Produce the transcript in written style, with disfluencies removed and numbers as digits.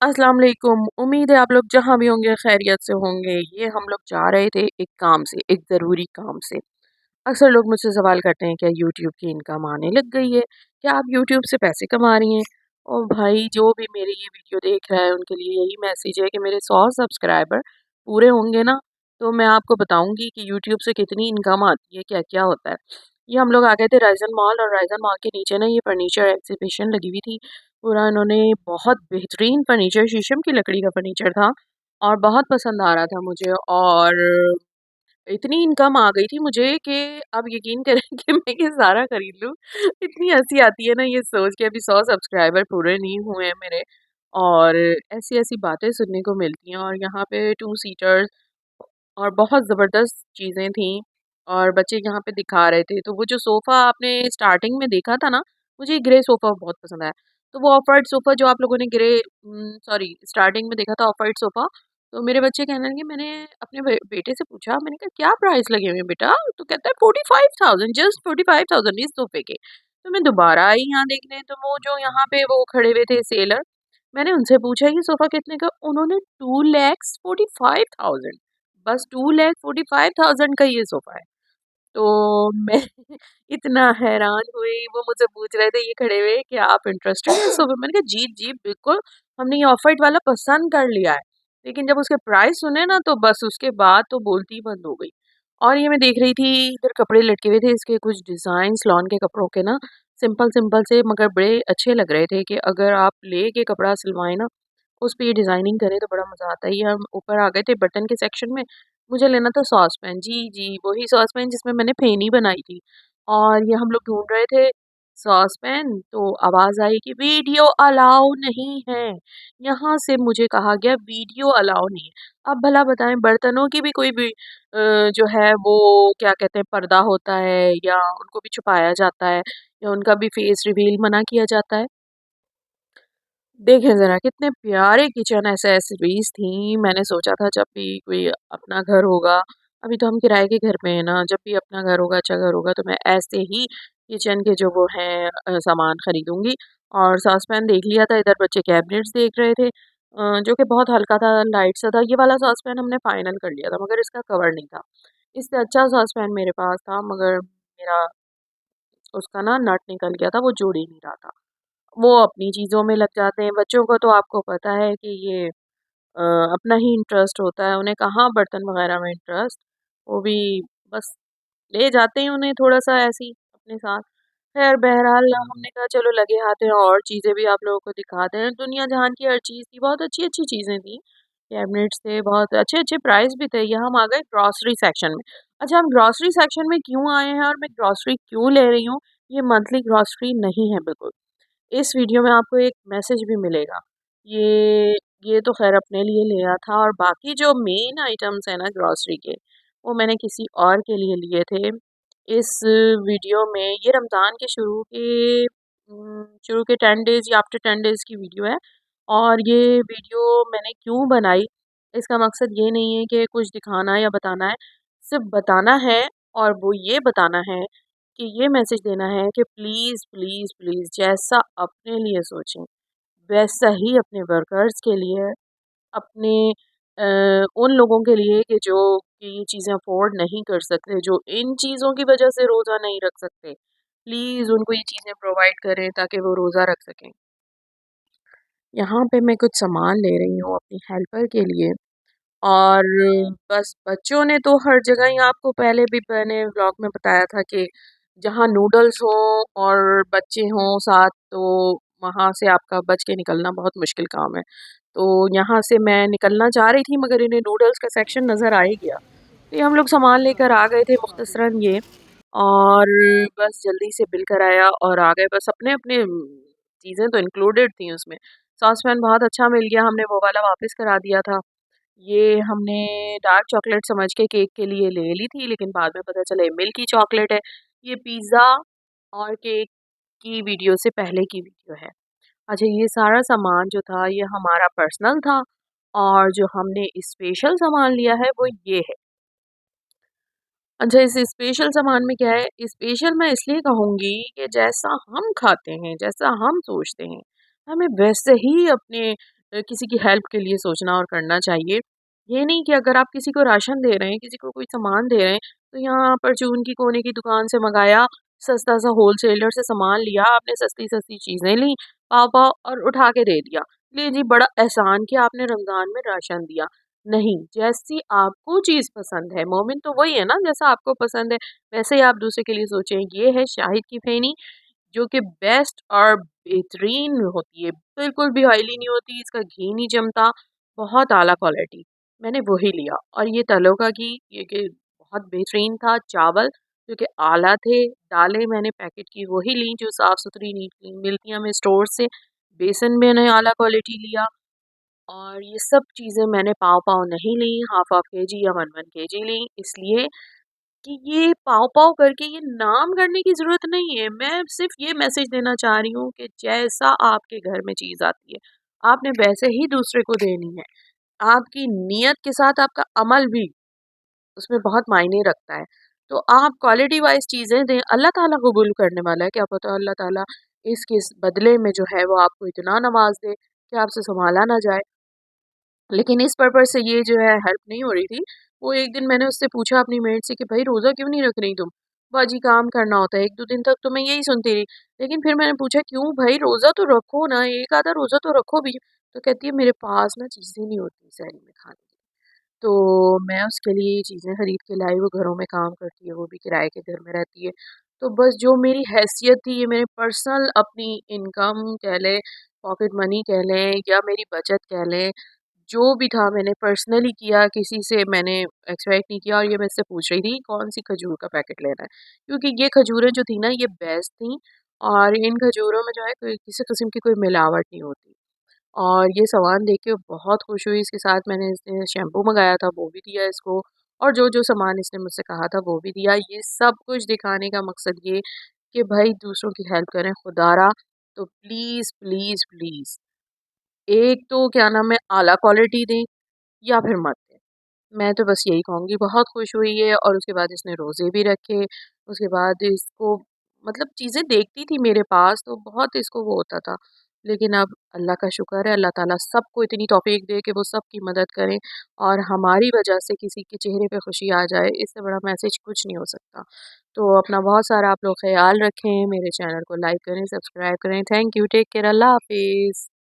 अस्सलाम वालेकुम। उम्मीद है आप लोग जहाँ भी होंगे खैरियत से होंगे। ये हम लोग जा रहे थे एक काम से, एक ज़रूरी काम से। अक्सर लोग मुझसे सवाल करते हैं क्या यूट्यूब की इनकम आने लग गई है? क्या आप यूट्यूब से पैसे कमा रही हैं? और भाई जो भी मेरी ये वीडियो देख रहा है उनके लिए यही मैसेज है कि मेरे 100 सब्सक्राइबर पूरे होंगे ना, तो मैं आपको बताऊँगी कि यूट्यूब से कितनी इनकम आती है, क्या-क्या होता है। ये हम लोग आ गए थे राइज़न मॉल और राइज़न मॉल के नीचे ना ये फर्नीचर एग्ज़िबिशन लगी हुई थी। पूरा इन्होंने बहुत बेहतरीन फर्नीचर शीशम की लकड़ी का फर्नीचर था और बहुत पसंद आ रहा था मुझे और इतनी इनकम आ गई थी मुझे कि आप यकीन करें कि मैं ये सारा खरीद लूँ। इतनी हँसी आती है ना ये सोच के अभी 100 सब्सक्राइबर पूरे नहीं हुए हैं मेरे और ऐसी-ऐसी बातें सुनने को मिलती हैं और यहाँ पे टू सीटर्स और बहुत ज़बरदस्त चीज़ें थीं और बच्चे यहाँ पे दिखा रहे थे। तो वो जो सोफ़ा आपने स्टार्टिंग में देखा था ना, मुझे ग्रे सोफ़ा बहुत पसंद आया। तो वो ऑफ व्हाइट सोफ़ा जो आप लोगों ने सॉरी स्टार्टिंग में देखा था ऑफ व्हाइट सोफ़ा, तो मेरे बच्चे कहने लगे मैंने अपने बेटे से पूछा मैंने कहा क्या प्राइस लगे हुए हैं बेटा? तो कहता है 45,000 जस्ट 45,000 इस सोफ़े के। तो मैं दोबारा आई यहाँ देखने तो वो जो यहाँ पे वो खड़े हुए थे सेलर, मैंने उनसे पूछा ये सोफ़ा कितने का? उन्होंने 2,45,000 बस 2,45,000 का ये सोफ़ा है। तो मैं इतना हैरान हुई, वो मुझसे पूछ रहे थे ये खड़े हुए कि आप इंटरेस्टेड हैं इस सोफ़े में? मैंने कहा जी, जी, बिल्कुल, हमने ये ऑफ व्हाइट वाला पसंद कर लिया है। लेकिन जब उसके प्राइस सुने ना तो बस उसके बाद तो बोलती ही बंद हो गई। और ये मैं देख रही थी इधर कपड़े लटके हुए थे इसके कुछ डिज़ाइन्स लॉन के कपड़ों के ना सिंपल-सिंपल से मगर बड़े अच्छे लग रहे थे कि अगर आप लेके कपड़ा सिलवाएँ ना उस पे ये डिज़ाइनिंग करें तो बड़ा मज़ा आता है। ये हम ऊपर आ गए थे बर्तन के सेक्शन में, मुझे लेना था सॉसपैन। जी, जी, वही सॉसपैन जिसमें मैंने फेनी बनाई थी। और ये हम लोग ढूँढ रहे थे सॉसपैन तो आवाज़ आई कि वीडियो अलाउ नहीं है। यहाँ से मुझे कहा गया वीडियो अलाउ नहीं है। अब भला बताएँ बर्तनों की भी कोई भी जो है वो क्या कहते हैं पर्दा होता है या उनको भी छुपाया जाता है या उनका भी फेस रिवील मना किया जाता है? देखें ज़रा कितने प्यारे किचन एक्सेसरीज़ थी। मैंने सोचा था जब भी कोई अपना घर होगा, अभी तो हम किराए के घर में हैं ना, जब भी अपना घर होगा, अच्छा घर होगा तो मैं ऐसे ही किचन के जो वो हैं सामान खरीदूँगी। और सॉसपैन देख लिया था, इधर बच्चे कैबिनेट्स देख रहे थे जो कि बहुत हल्का था, लाइट सा था। ये वाला सॉसपैन हमने फाइनल कर लिया था मगर इसका कवर नहीं था। इससे अच्छा सॉसपैन मेरे पास था मगर मेरा उसका ना नट निकल गया था, वो जुड़ ही नहीं रहा था। वो अपनी चीज़ों में लग जाते हैं। बच्चों को तो आपको पता है कि ये अ, अपना ही इंटरेस्ट होता है, उन्हें कहाँ बर्तन वग़ैरह में इंटरेस्ट, वो भी बस ले जाते हैं उन्हें थोड़ा-सा ऐसे ही अपने साथ। ख़ैर बहरहाल हमने कहा चलो लगे हाथ हैं और चीज़ें भी आप लोगों को दिखाते हैं। दुनिया जहान की हर चीज़ थी, बहुत अच्छी-अच्छी चीज़ें थी। कैबिनेट्स थे, बहुत अच्छे-अच्छे प्राइस भी थे। यहाँ हम आ गए ग्रॉसरी सेक्शन में। अच्छा हम ग्रॉसरी सेक्शन में क्यों आए हैं और मैं ग्रॉसरी क्यों ले रही हूँ, ये मंथली ग्रॉसरी नहीं है बिल्कुल। इस वीडियो में आपको एक मैसेज भी मिलेगा। ये ये तो ख़ैर अपने लिए लिया था और बाकी जो मेन आइटम्स हैं ना ग्रॉसरी के, वो मैंने किसी और के लिए लिए थे। इस वीडियो में ये रमज़ान के शुरू के 10 डेज़ या आफ्टर 10 डेज़ की वीडियो है और ये वीडियो मैंने क्यों बनाई, इसका मकसद ये नहीं है कि कुछ दिखाना या बताना है, सिर्फ़ बताना है और वो ये बताना है कि ये मैसेज देना है कि प्लीज़, प्लीज़, प्लीज़ जैसा अपने लिए सोचें, वैसा ही अपने वर्कर्स के लिए, अपने उन लोगों के लिए कि जो कि ये चीज़ें अफ़ोर्ड नहीं कर सकते, जो इन चीज़ों की वज़ह से रोज़ा नहीं रख सकते, प्लीज़ उनको ये चीज़ें प्रोवाइड करें ताकि वो रोज़ा रख सकें। यहाँ पे मैं कुछ सामान ले रही हूँ अपनी हेल्पर के लिए और बस बच्चों ने तो हर जगह ही आपको पहले भी मैंने व्लॉग में बताया था कि जहाँ नूडल्स हों और बच्चे हों साथ तो वहाँ से आपका बच के निकलना बहुत मुश्किल काम है। तो यहाँ से मैं निकलना चाह रही थी मगर इन्हें नूडल्स का सेक्शन नज़र आ ही गया। तो ये हम लोग सामान लेकर आ गए थे मुख्तसरन ये और बस जल्दी से बिल कराया और आ गए बस अपने-अपने चीज़ें तो इंक्लूडेड थी उसमें। सॉस पैन बहुत अच्छा मिल गया हमने वो वाला वापस करा दिया था। ये हमने डार्क चॉकलेट समझ के केक के लिए ले ली थी लेकिन बाद में पता चला ये मिल्की चॉकलेट है। ये पिज़्ज़ा और केक की वीडियो से पहले की वीडियो है। अच्छा ये सारा सामान जो था ये हमारा पर्सनल था और जो हमने स्पेशल सामान लिया है वो ये है। अच्छा इस स्पेशल सामान में क्या है, स्पेशल मैं इसलिए कहूँगी कि जैसा हम खाते हैं, जैसा हम सोचते हैं, हमें वैसे ही अपने किसी की हेल्प के लिए सोचना और करना चाहिए। ये नहीं कि अगर आप किसी को राशन दे रहे हैं, किसी को कोई सामान दे रहे हैं, तो यहाँ परचून की कोने की दुकान से मंगाया, सस्ता सा होलसेलर से सामान लिया, आपने सस्ती-सस्ती चीज़ें ली, पाव-पाव और उठा के दे दिया। लिए जी बड़ा एहसान किया आपने रमज़ान में राशन दिया। नहीं, जैसी आपको चीज़ पसंद है, मोमिन तो वही है ना जैसा आपको पसंद है, वैसे ही आप दूसरे के लिए सोचें। ये है शाहिद की फेनी जो कि बेस्ट और बेहतरीन होती है, बिल्कुल भी ऑयली नहीं होती, इसका घी नहीं जमता, बहुत आला क्वालिटी। मैंने वही लिया और ये तलो का घी ये कि बहुत बेहतरीन था, चावल जो कि आला थे, दालें मैंने पैकेट की वही ली जो साफ़-सुथरी नीट क्लीन मिलती हैं हमें स्टोर से, बेसन मैंने आला क्वालिटी लिया और ये सब चीज़ें मैंने पाव-पाव नहीं ली, हाफ़ हाफ़ केजी या 1-1 केजी ली इसलिए कि ये पाव-पाव करके ये नाम करने की ज़रूरत नहीं है। मैं सिर्फ़ ये मैसेज देना चाह रही हूँ कि जैसा आपके घर में चीज़ आती है, आपने वैसे ही दूसरे को देनी है। आपकी नीयत के साथ आपका अमल भी उसमें बहुत मायने रखता है। तो आप क्वालिटी वाइज़ चीज़ें दें, अल्लाह ताला कबूल करने वाला है, क्या पता अल्लाह ताला इसके इस बदले में जो है वो आपको इतना नवाज़ दे कि आपसे सँभाला ना जाए। लेकिन इस पर्पज़ से ये जो है हेल्प नहीं हो रही थी। वो एक दिन मैंने उससे पूछा अपनी मेड से कि भई रोज़ा क्यों नहीं रख रही तुम? बाजी काम करना होता है। 1-2 दिन तक तो मैं यही सुनती रही। लेकिन फिर मैंने पूछा क्यों भई रोज़ा तो रखो ना, एक आधा रोज़ा तो रखो भी। तो कहती है मेरे पास ना चीज़ें नहीं होती सहरी में खाने की। तो मैं उसके लिए चीज़ें खरीद के लाई, वो घरों में काम करती है, वो भी किराए के घर में रहती है। तो बस जो मेरी हैसियत थी, ये मेरे पर्सनल अपनी इनकम कह लें, पॉकेट मनी कह लें या मेरी बचत कह लें, जो भी था मैंने पर्सनली किया, किसी से मैंने एक्सपेक्ट नहीं किया और ये मैं इससे पूछ रही थी कौन-सी खजूर का पैकेट लेना है। क्योंकि ये खजूरें जो थी ना, ये बेस्ट थी और इन खजूरों में जो है कोई किसी किस्म की कोई मिलावट नहीं होती। और ये सामान देख के बहुत खुश हुई, इसके साथ मैंने इसने शैम्पू मँगाया था वो भी दिया इसको और जो-जो सामान इसने मुझसे कहा था वो भी दिया। ये सब कुछ दिखाने का मकसद ये कि भाई दूसरों की हेल्प करें खुदारा, तो प्लीज़, प्लीज़, प्लीज़ एक तो क्या नाम है आला क्वालिटी दें या फिर मत दें। मैं तो बस यही कहूँगी, बहुत खुश हुई है और उसके बाद इसने रोज़े भी रखे, उसके बाद इसको मतलब चीज़ें देखती थी मेरे पास तो बहुत इसको वो होता था। लेकिन अब अल्लाह का शुक्र है, अल्लाह ताला सबको इतनी तौफ़ीक दे कि वो सबकी मदद करें और हमारी वजह से किसी के चेहरे पे खुशी आ जाए, इससे बड़ा मैसेज कुछ नहीं हो सकता। तो अपना बहुत सारा आप लोग ख़्याल रखें, मेरे चैनल को लाइक करें, सब्सक्राइब करें। थैंक यू, टेक केयर, अल्लाह हाफ़िज़।